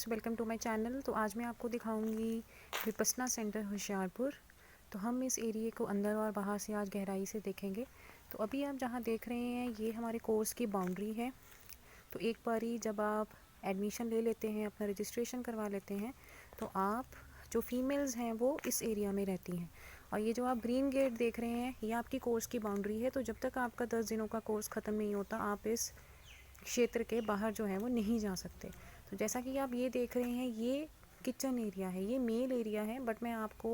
Welcome to my channel. तो आज मैं आपको दिखाऊंगी विपस्सना सेंटर होशियारपुर। तो हम इस एरिए को अंदर और बाहर से आज गहराई से देखेंगे। तो अभी आप जहां देख रहे हैं ये हमारे कोर्स की बाउंड्री है। तो एक बारी जब आप एडमिशन ले लेते हैं, अपना रजिस्ट्रेशन करवा लेते हैं, तो आप जो फीमेल्स हैं वो इस एरिया में रहती हैं। और ये जो आप ग्रीन गेट देख रहे हैं ये आपकी कोर्स की बाउंड्री है। तो जब तक आपका 10 दिनों का कोर्स ख़त्म नहीं होता आप इस क्षेत्र के बाहर जो है वो नहीं जा सकते। तो जैसा कि आप ये देख रहे हैं ये किचन एरिया है, ये मेल एरिया है, बट मैं आपको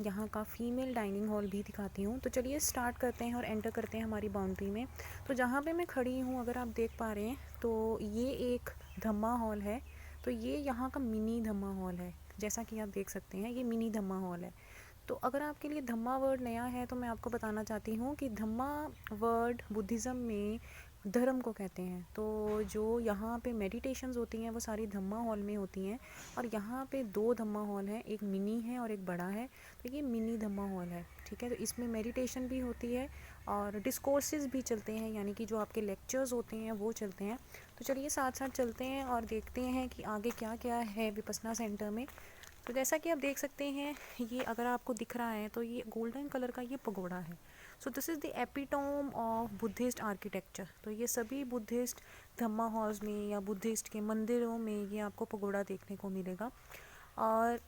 यहाँ का फीमेल डाइनिंग हॉल भी दिखाती हूँ। तो चलिए स्टार्ट करते हैं और एंटर करते हैं हमारी बाउंड्री में। तो जहाँ पे मैं खड़ी हूँ अगर आप देख पा रहे हैं तो ये एक धम्मा हॉल है। तो ये यहाँ का मिनी धम्मा हॉल है। जैसा कि आप देख सकते हैं ये मिनी धम्मा हॉल है। तो अगर आपके लिए धम्मा वर्ड नया है तो मैं आपको बताना चाहती हूँ कि धम्मा वर्ड बुद्धिज़्म में धर्म को कहते हैं। तो जो यहाँ पे मेडिटेशंस होती हैं वो सारी धम्मा हॉल में होती हैं। और यहाँ पे 2 धम्मा हॉल हैं, एक मिनी है और एक बड़ा है। तो ये मिनी धम्मा हॉल है, ठीक है। तो इसमें मेडिटेशन भी होती है और डिस्कोर्सेस भी चलते हैं, यानी कि जो आपके लेक्चर्स होते हैं वो चलते हैं। तो चलिए साथ साथ चलते हैं और देखते हैं कि आगे क्या क्या है विपस्सना सेंटर में। तो जैसा कि आप देख सकते हैं ये अगर आपको दिख रहा है तो ये गोल्डन कलर का ये पगोड़ा है। So this is the epitome of Buddhist architecture. तो ये सभी बुद्धिस्ट धम्मा हॉल्स में या बुद्धिस्ट के मंदिरों में ये आपको पगोड़ा देखने को मिलेगा। और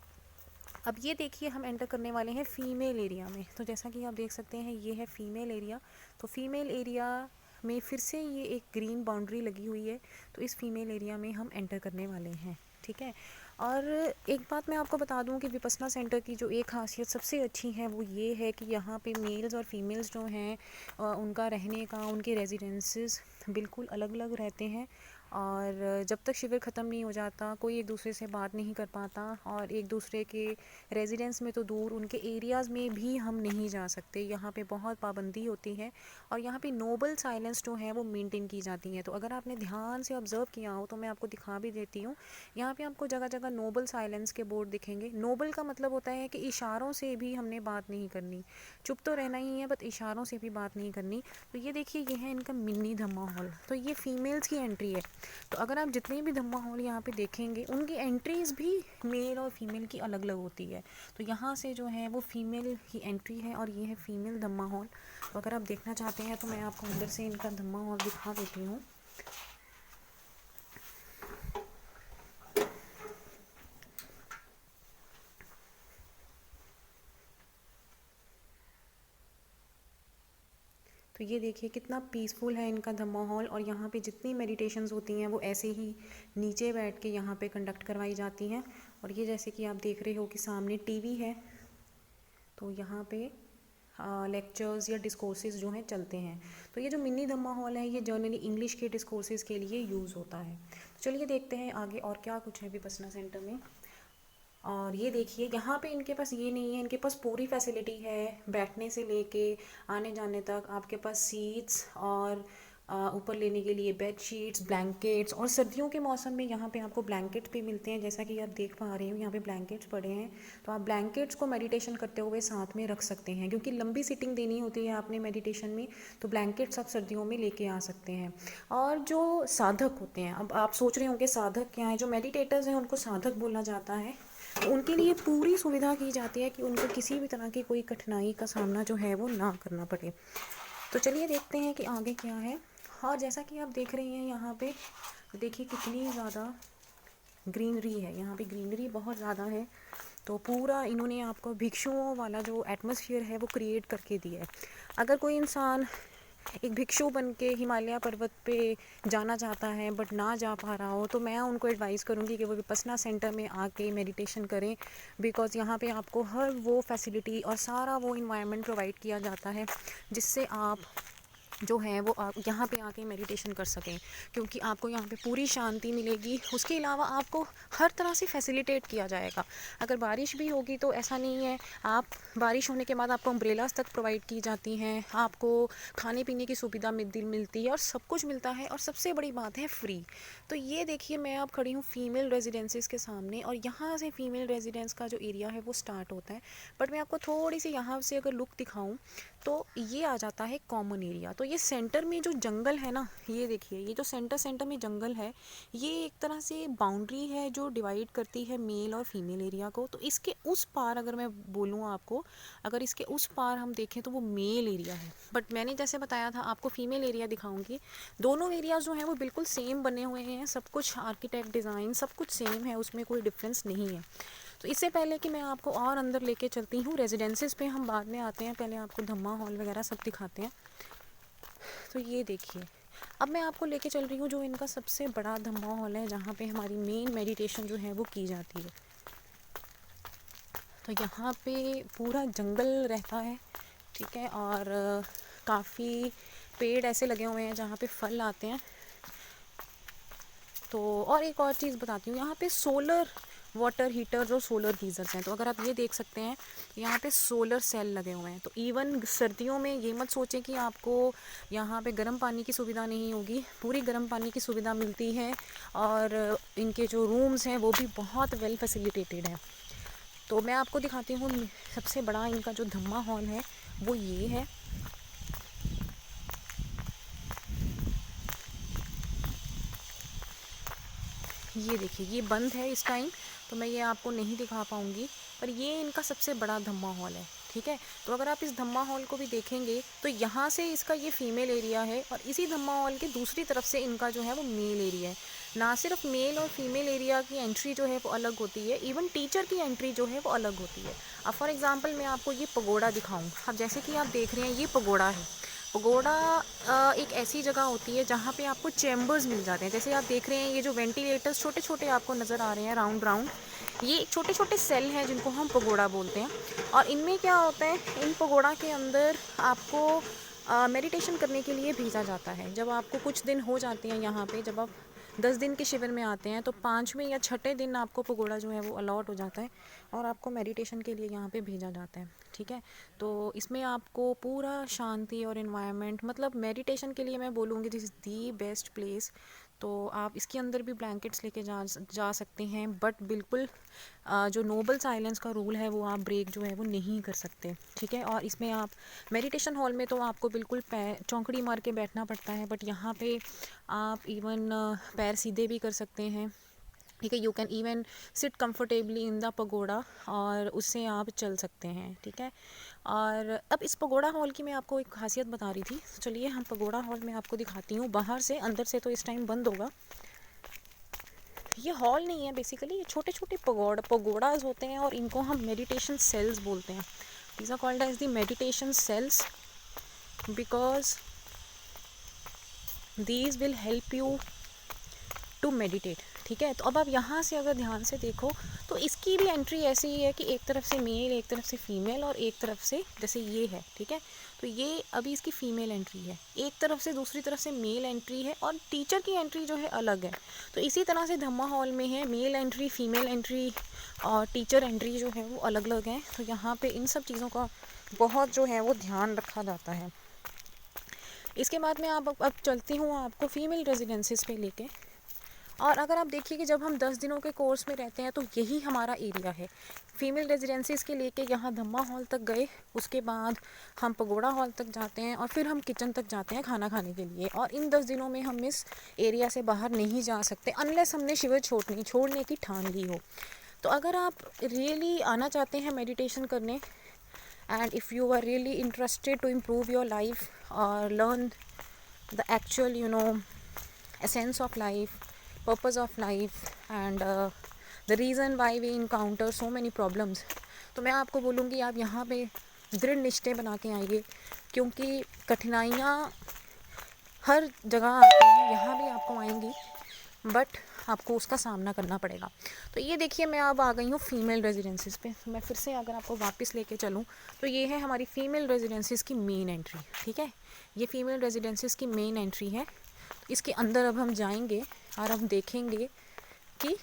अब ये देखिए हम एंटर करने वाले हैं फ़ीमेल एरिया में। तो जैसा कि आप देख सकते हैं ये है फ़ीमेल एरिया। तो फ़ीमेल एरिया में फिर से ये एक ग्रीन बाउंड्री लगी हुई है। तो इस फीमेल एरिया में हम एंटर करने वाले हैं, ठीक है। और एक बात मैं आपको बता दूं कि विपस्सना सेंटर की जो एक खासियत सबसे अच्छी है वो ये है कि यहाँ पे मेल्स और फीमेल्स जो हैं उनका रहने का, उनके रेजिडेंसेस बिल्कुल अलग अलग रहते हैं। और जब तक शिविर ख़त्म नहीं हो जाता कोई एक दूसरे से बात नहीं कर पाता। और एक दूसरे के रेजिडेंस में तो दूर उनके एरियाज़ में भी हम नहीं जा सकते। यहाँ पे बहुत पाबंदी होती है और यहाँ पे नोबल साइलेंस जो है वो मेंटेन की जाती है। तो अगर आपने ध्यान से ऑब्ज़र्व किया हो तो मैं आपको दिखा भी देती हूँ। यहाँ पे आपको जगह जगह नोबल साइलेंस के बोर्ड दिखेंगे। नोबल का मतलब होता है कि इशारों से भी हमने बात नहीं करनी, चुप तो रहना ही है बट इशारों से भी बात नहीं करनी। तो ये देखिए ये है इनका मिनी धम्मा हॉल। तो ये फीमेल्स की एंट्री है। तो अगर आप जितने भी धम्मा हॉल यहाँ पे देखेंगे उनकी एंट्रीज़ भी मेल और फीमेल की अलग अलग होती है। तो यहाँ से जो है वो फीमेल की एंट्री है और ये है फीमेल धम्मा हॉल। तो अगर आप देखना चाहते हैं तो मैं आपको अंदर से इनका धम्मा हॉल दिखा देती हूँ। तो ये देखिए कितना पीसफुल है इनका धम्मा हॉल। और यहाँ पे जितनी मेडिटेशंस होती हैं वो ऐसे ही नीचे बैठ के यहाँ पे कंडक्ट करवाई जाती हैं। और ये जैसे कि आप देख रहे हो कि सामने टीवी है, तो यहाँ पे लेक्चर्स या डिस्कोर्सेज जो हैं चलते हैं। तो ये जो मिनी धम्मा हॉल है ये जनरली इंग्लिश के डिस्कोर्सेज के लिए यूज़ होता है। तो चलिए देखते हैं आगे और क्या कुछ है विपस्सना सेंटर में। और ये देखिए यहाँ पे इनके पास ये नहीं है, इनके पास पूरी फैसिलिटी है बैठने से लेके आने जाने तक। आपके पास सीट्स और ऊपर लेने के लिए बेड शीट्स, ब्लैंकेट्स। और सर्दियों के मौसम में यहाँ पे आपको ब्लैंकेट्स भी मिलते हैं, जैसा कि आप देख पा रहे हो यहाँ पे ब्लैंकेट्स पड़े हैं। तो आप ब्लैंकेट्स को मेडिटेशन करते हुए साथ में रख सकते हैं, क्योंकि लंबी सिटिंग देनी होती है आपने मेडिटेशन में। तो ब्लैंकेट्स आप सर्दियों में लेके आ सकते हैं। और जो साधक होते हैं, अब आप सोच रहे होंगे साधक क्या है, जो मेडिटेटर्स हैं उनको साधक बोला जाता है। तो उनके लिए पूरी सुविधा की जाती है कि उनको किसी भी तरह की कोई कठिनाई का सामना जो है वो ना करना पड़े। तो चलिए देखते हैं कि आगे क्या है। और जैसा कि आप देख रहे हैं यहाँ पे देखिए कितनी ज़्यादा ग्रीनरी है, यहाँ पे ग्रीनरी बहुत ज़्यादा है। तो पूरा इन्होंने आपको भिक्षुओं वाला जो एटमॉस्फेयर है वो क्रिएट करके दिया है। अगर कोई इंसान एक भिक्षु बन के हिमालय पर्वत पे जाना चाहता है बट ना जा पा रहा हो तो मैं उनको एडवाइस करूँगी कि वो विपस्सना सेंटर में आके मेडिटेशन करें। बिकॉज़ यहाँ पे आपको हर वो फैसिलिटी और सारा वो इन्वायरमेंट प्रोवाइड किया जाता है जिससे आप जो है वो आप यहाँ पे आके मेडिटेशन कर सकें, क्योंकि आपको यहाँ पे पूरी शांति मिलेगी। उसके अलावा आपको हर तरह से फैसिलिटेट किया जाएगा। अगर बारिश भी होगी तो ऐसा नहीं है, आप बारिश होने के बाद आपको अम्ब्रेलास तक प्रोवाइड की जाती हैं, आपको खाने पीने की सुविधा मिलती है और सब कुछ मिलता है। और सबसे बड़ी बात है फ्री। तो ये देखिए मैं अब खड़ी हूँ फीमेल रेजिडेंसेस के सामने और यहाँ से फीमेल रेजिडेंस का जो एरिया है वो स्टार्ट होता है। बट मैं आपको थोड़ी सी यहाँ से अगर लुक दिखाऊँ तो ये आ जाता है कॉमन एरिया। तो ये सेंटर में जो जंगल है ना, ये देखिए, ये जो सेंटर में जंगल है, ये एक तरह से बाउंड्री है जो डिवाइड करती है मेल और फीमेल एरिया को। तो इसके उस पार अगर मैं बोलूँ आपको, अगर इसके उस पार हम देखें तो वो मेल एरिया है, बट मैंने जैसे बताया था आपको फीमेल एरिया दिखाऊंगी। दोनों एरियाज जो हैं वो बिल्कुल सेम बने हुए हैं, सब कुछ आर्किटेक्ट डिज़ाइन सब कुछ सेम है, उसमें कोई डिफरेंस नहीं है। तो इससे पहले कि मैं आपको और अंदर लेके चलती हूँ, रेजिडेंसेस पे हम बाद में आते हैं, पहले आपको धम्मा हॉल वगैरह सब दिखाते हैं। तो ये देखिए, अब मैं आपको लेके चल रही हूँ जो इनका सबसे बड़ा धम्मा हॉल है, जहाँ पे हमारी मेन मेडिटेशन जो है वो की जाती है। तो यहाँ पे पूरा जंगल रहता है, ठीक है, और काफ़ी पेड़ ऐसे लगे हुए हैं जहाँ पे फल आते हैं। तो और एक और चीज़ बताती हूँ, यहाँ पे सोलर वाटर हीटर्स और सोलर गीज़र्स हैं। तो अगर आप ये देख सकते हैं, यहाँ पे सोलर सेल लगे हुए हैं। तो इवन सर्दियों में ये मत सोचें कि आपको यहाँ पे गर्म पानी की सुविधा नहीं होगी, पूरी गर्म पानी की सुविधा मिलती है, और इनके जो रूम्स हैं वो भी बहुत वेल फैसिलिटेटेड हैं। तो मैं आपको दिखाती हूँ, सबसे बड़ा इनका जो धम्मा हॉल है वो ये है। ये देखिए, ये बंद है इस टाइम, तो मैं ये आपको नहीं दिखा पाऊँगी, पर ये इनका सबसे बड़ा धम्मा हॉल है, ठीक है। तो अगर आप इस धम्मा हॉल को भी देखेंगे तो यहाँ से इसका ये फीमेल एरिया है, और इसी धम्मा हॉल के दूसरी तरफ से इनका जो है वो मेल एरिया है। ना सिर्फ मेल और फीमेल एरिया की एंट्री जो है वो अलग होती है, इवन टीचर की एंट्री जो है वो अलग होती है। अब फॉर एग्ज़ाम्पल मैं आपको ये पगोड़ा दिखाऊँ। अब जैसे कि आप देख रहे हैं, ये पगोड़ा है। पगोड़ा एक ऐसी जगह होती है जहाँ पे आपको चैम्बर्स मिल जाते हैं। जैसे आप देख रहे हैं, ये जो वेंटिलेटर्स छोटे छोटे आपको नज़र आ रहे हैं राउंड राउंड, ये छोटे छोटे सेल हैं जिनको हम पगोड़ा बोलते हैं। और इनमें क्या होता है, इन पगोड़ा के अंदर आपको मेडिटेशन करने के लिए भेजा जाता है। जब आपको कुछ दिन हो जाते हैं यहाँ पे, जब आप 10 दिन के शिविर में आते हैं, तो 5वें या 6ठे दिन आपको पगोड़ा जो है वो अलॉट हो जाता है, और आपको मेडिटेशन के लिए यहाँ पे भेजा जाता है, ठीक है। तो इसमें आपको पूरा शांति और इन्वायरमेंट, मतलब मेडिटेशन के लिए मैं बोलूँगी this is the best place. तो आप इसके अंदर भी ब्लैंकेट्स लेके जा सकते हैं, बट बिल्कुल जो नोबल साइलेंस का रूल है वो आप ब्रेक जो है वो नहीं कर सकते, ठीक है। और इसमें आप मेडिटेशन हॉल में तो आपको बिल्कुल चौंकड़ी मार के बैठना पड़ता है, बट यहाँ पे आप इवन पैर सीधे भी कर सकते हैं, ठीक है। You can even seat comfortably in the pagoda, और उससे आप चल सकते हैं, ठीक है। और अब इस पगोड़ा हॉल की मैं आपको एक खासियत बता रही थी, चलिए हम पगोड़ा हॉल में आपको दिखाती हूँ बाहर से। अंदर से तो इस टाइम बंद होगा, ये हॉल नहीं है बेसिकली, ये छोटे छोटे पगोड़ाज होते हैं, और इनको हम मेडिटेशन सेल्स बोलते हैं। These are called as the meditation cells because these will help you to meditate, ठीक है। तो अब आप यहाँ से अगर ध्यान से देखो, तो इसकी भी एंट्री ऐसी ही है कि एक तरफ से मेल, एक तरफ से फीमेल, और एक तरफ से जैसे ये है, ठीक है। तो ये अभी इसकी फ़ीमेल एंट्री है, एक तरफ से दूसरी तरफ से मेल एंट्री है, और टीचर की एंट्री जो है अलग है। तो इसी तरह से धम्मा हॉल में है, मेल एंट्री, फीमेल एंट्री और टीचर एंट्री जो है वो अलग अलग हैं। तो यहाँ पे इन सब चीज़ों का बहुत जो है वो ध्यान रखा जाता है। इसके बाद में अब चलती हूँ आपको फीमेल रेजिडेंसीज पे लेके। और अगर आप देखिए कि जब हम 10 दिनों के कोर्स में रहते हैं तो यही हमारा एरिया है। फीमेल रेजिडेंसीज़ के लेके यहाँ धम्मा हॉल तक गए, उसके बाद हम पगोड़ा हॉल तक जाते हैं, और फिर हम किचन तक जाते हैं खाना खाने के लिए। और इन 10 दिनों में हम इस एरिया से बाहर नहीं जा सकते अनलेस हमने शिविर छोड़ने की ठान ली हो। तो अगर आप रियली आना चाहते हैं मेडिटेशन करने, and if you are really interested to improve your life और learn the actual essence of life, purpose of life, and the reason why we encounter so many problems, तो मैं आपको बोलूँगी आप यहाँ पे दृढ़ निश्चय बना के आइए, क्योंकि कठिनाइयाँ हर जगह आती हैं, यहाँ भी आपको आएंगी, बट आपको उसका सामना करना पड़ेगा। तो ये देखिए, मैं अब आ गई हूँ फीमेल रेजिडेंसीज़ पे। मैं फिर से अगर आपको वापस लेके चलूँ, तो ये है हमारी फ़ीमेल रेजिडेंसीज़ की मेन एंट्री, ठीक है। ये फ़ीमेल रेजिडेंसीज़ की मेन एंट्री है। इसके अंदर अब हम जाएंगे और हम देखेंगे कि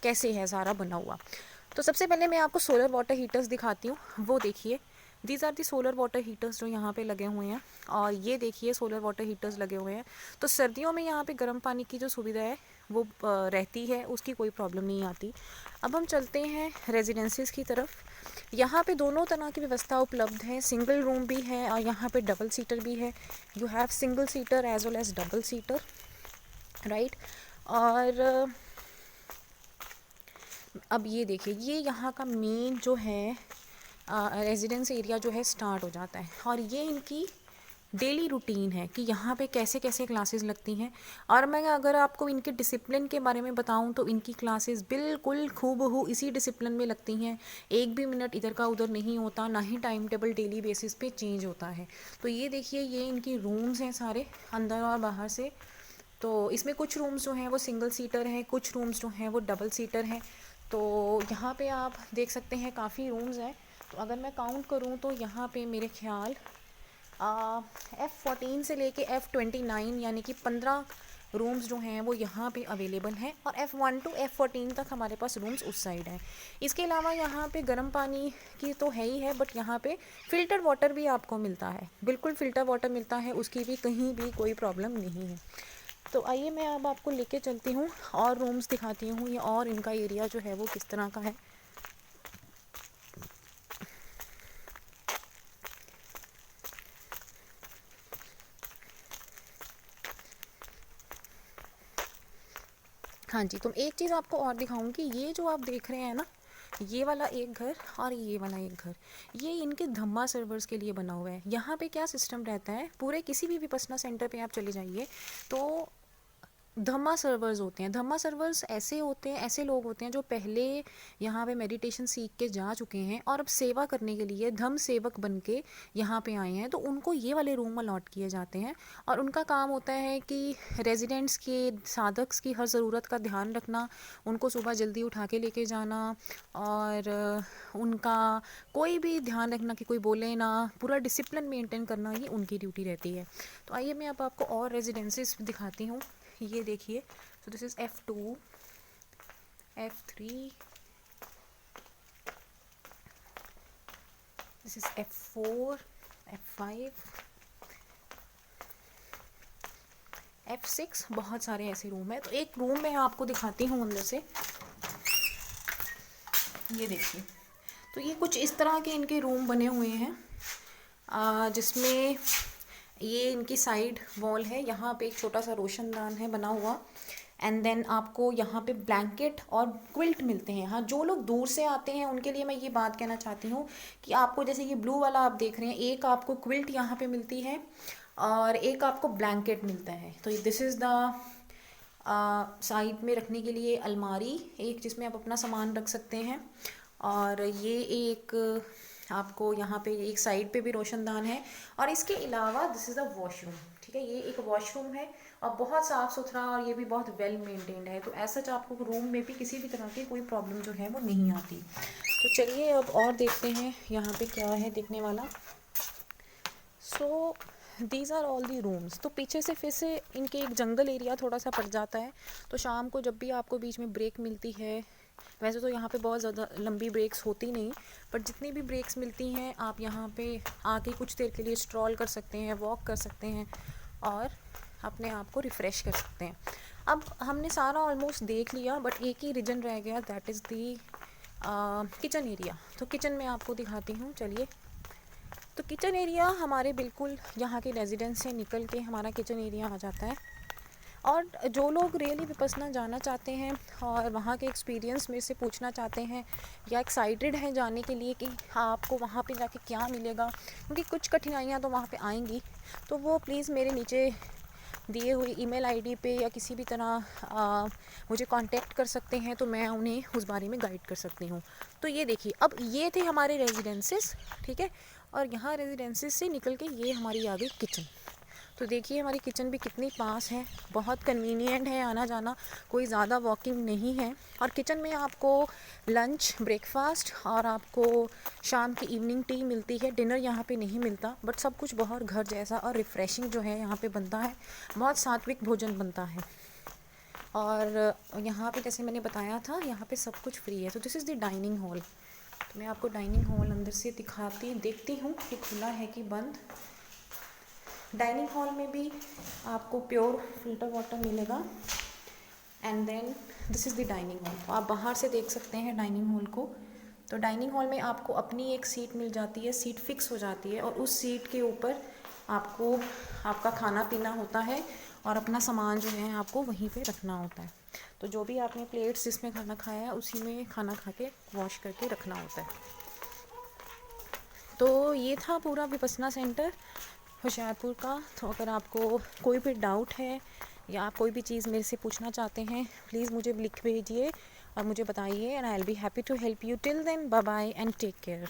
कैसे है सारा बना हुआ। तो सबसे पहले मैं आपको सोलर वाटर हीटर्स दिखाती हूँ, वो देखिए। These are the solar water heaters जो यहाँ पे लगे हुए हैं, और ये देखिए सोलर वाटर हीटर्स लगे हुए हैं। तो सर्दियों में यहाँ पे गर्म पानी की जो सुविधा है वो रहती है, उसकी कोई प्रॉब्लम नहीं आती। अब हम चलते हैं रेजिडेंसीज़ की तरफ। यहाँ पे दोनों तरह की व्यवस्था उपलब्ध है, सिंगल रूम भी है और यहाँ पे डबल सीटर भी है। You have single seater as well as double seater, right. और अब ये देखिए, ये यहाँ का मेन जो है रेजिडेंस एरिया जो है स्टार्ट हो जाता है, और ये इनकी डेली रूटीन है कि यहाँ पे कैसे कैसे क्लासेस लगती हैं। और मैं अगर आपको इनके डिसिप्लिन के बारे में बताऊँ तो इनकी क्लासेस बिल्कुल खूबहू इसी डिसिप्लिन में लगती हैं। एक भी मिनट इधर का उधर नहीं होता, ना ही टाइम टेबल डेली बेसिस पे चेंज होता है। तो ये देखिए, ये इनकी रूम्स हैं सारे, अंदर और बाहर से। तो इसमें कुछ रूम्स जो हैं वो सिंगल सीटर हैं, कुछ रूम्स जो हैं वो डबल सीटर हैं। तो यहाँ पे आप देख सकते हैं काफ़ी रूम्स हैं। तो अगर मैं काउंट करूँ तो यहाँ पे मेरे ख्याल F14 से लेके F29 यानी कि 15 रूम्स जो हैं वो यहाँ पे अवेलेबल हैं, और F1 टू F14 तक हमारे पास रूम्स उस साइड हैं। इसके अलावा यहाँ पे गर्म पानी की तो है ही है, बट यहाँ पे फ़िल्टर वाटर भी आपको मिलता है, बिल्कुल फ़िल्टर वाटर मिलता है, उसकी भी कहीं भी कोई प्रॉब्लम नहीं है। तो आइए मैं अब आपको लेके चलती हूँ और रूम्स दिखाती हूँ, ये और इनका एरिया जो है वो किस तरह का है। हाँ जी, तो एक चीज़ आपको और दिखाऊंगी, ये जो आप देख रहे हैं ना, ये वाला एक घर और ये वाला एक घर, ये इनके धम्मा सर्वर्स के लिए बना हुआ है। यहाँ पे क्या सिस्टम रहता है, पूरे किसी भी विपस्सना सेंटर पे आप चले जाइए तो धम्मा सर्वर्स होते हैं। धम्मा सर्वर्स ऐसे होते हैं, ऐसे लोग होते हैं जो पहले यहाँ पे मेडिटेशन सीख के जा चुके हैं और अब सेवा करने के लिए धम्म सेवक बन के यहाँ पे आए हैं। तो उनको ये वाले रूम अलॉट किए जाते हैं, और उनका काम होता है कि रेजिडेंट्स के, साधक की हर ज़रूरत का ध्यान रखना, उनको सुबह जल्दी उठा के लेके जाना, और उनका कोई भी ध्यान रखना कि कोई बोले ना, पूरा डिसिप्लिन मेंटेन करना, ये उनकी ड्यूटी रहती है। तो आइए मैं अब आपको और रेजिडेंसेस दिखाती हूँ। ये देखिए, so this is F2, F3, this is F4, F5, F6, बहुत सारे ऐसे रूम है। तो एक रूम मैं आपको दिखाती हूँ अंदर से, ये देखिए। तो ये कुछ इस तरह के इनके रूम बने हुए हैं, जिसमें ये इनकी साइड वॉल है, यहाँ पे एक छोटा सा रोशनदान है बना हुआ, एंड देन आपको यहाँ पे ब्लैंकेट और क्विल्ट मिलते हैं। हाँ, जो लोग दूर से आते हैं उनके लिए मैं ये बात कहना चाहती हूँ कि आपको, जैसे ये ब्लू वाला आप देख रहे हैं, एक आपको क्विल्ट यहाँ पे मिलती है और एक आपको ब्लैंकेट मिलता है। तो दिस इज़ द साइड में रखने के लिए अलमारी, एक जिसमें आप अपना सामान रख सकते हैं, और ये एक आपको यहाँ पे एक साइड पे भी रोशनदान है। और इसके अलावा दिस इज़ अ वॉशरूम, ठीक है, ये एक वॉशरूम है और बहुत साफ़ सुथरा, और ये भी बहुत वेल मेंटेन्ड है। तो ऐसा आपको रूम में भी किसी भी तरह की कोई प्रॉब्लम जो है वो नहीं आती। तो चलिए अब और देखते हैं यहाँ पे क्या है देखने वाला। So these are all the rooms. तो पीछे से फिर से इनके एक जंगल एरिया थोड़ा सा पड़ जाता है। तो शाम को जब भी आपको बीच में ब्रेक मिलती है, वैसे तो यहाँ पे बहुत ज़्यादा लंबी ब्रेक्स होती नहीं, पर जितनी भी ब्रेक्स मिलती हैं आप यहाँ पे आके कुछ देर के लिए स्ट्रॉल कर सकते हैं, वॉक कर सकते हैं और अपने आप को रिफ़्रेश कर सकते हैं। अब हमने सारा ऑलमोस्ट देख लिया, बट एक ही रीजन रह गया, that is the kitchen area. तो किचन में आपको दिखाती हूँ, चलिए। तो किचन एरिया हमारे बिल्कुल यहाँ के रेजिडेंस से निकल के हमारा किचन एरिया आ जाता है। और जो लोग रियली विपस्सना जाना चाहते हैं और वहाँ के एक्सपीरियंस में से पूछना चाहते हैं या एक्साइटेड हैं जाने के लिए कि आपको वहाँ पे जाके क्या मिलेगा, क्योंकि कुछ कठिनाइयाँ तो वहाँ पे आएंगी, तो वो प्लीज़ मेरे नीचे दिए हुए ईमेल आईडी पे या किसी भी तरह मुझे कांटेक्ट कर सकते हैं, तो मैं उन्हें उस बारे में गाइड कर सकती हूँ। तो ये देखिए, अब ये थे हमारे रेजिडेंसेस, ठीक है, और यहाँ रेजिडेंसेस से निकल के ये हमारी आ गई किचन। तो देखिए हमारी किचन भी कितनी पास है, बहुत कन्वीनियंट है आना जाना, कोई ज़्यादा वॉकिंग नहीं है। और किचन में आपको लंच, ब्रेकफास्ट और आपको शाम की इवनिंग टी मिलती है। डिनर यहाँ पे नहीं मिलता, बट सब कुछ बहुत घर जैसा और रिफ़्रेशिंग जो है यहाँ पे बनता है, बहुत सात्विक भोजन बनता है। और यहाँ पे जैसे मैंने बताया था, यहाँ पे सब कुछ फ्री है। तो this is the dining hall. तो मैं आपको डाइनिंग हॉल अंदर से देखती हूँ कि खुला है कि बंद। डाइनिंग हॉल में भी आपको प्योर फिल्टर वाटर मिलेगा, and then this is the dining hall. तो आप बाहर से देख सकते हैं डाइनिंग हॉल को। तो डाइनिंग हॉल में आपको अपनी एक सीट मिल जाती है, सीट फिक्स हो जाती है और उस सीट के ऊपर आपको आपका खाना पीना होता है और अपना सामान जो है आपको वहीं पे रखना होता है। तो जो भी आपने प्लेट्स जिसमें खाना खाया है उसी में खाना खा के वॉश करके रखना होता है। तो ये था पूरा विपस्सना सेंटर होशियारपुर का। तो अगर आपको कोई भी डाउट है या आप कोई भी चीज़ मेरे से पूछना चाहते हैं, प्लीज़ मुझे लिख भेजिए और मुझे बताइए, and I will be happy to help you. Till then bye bye and take care.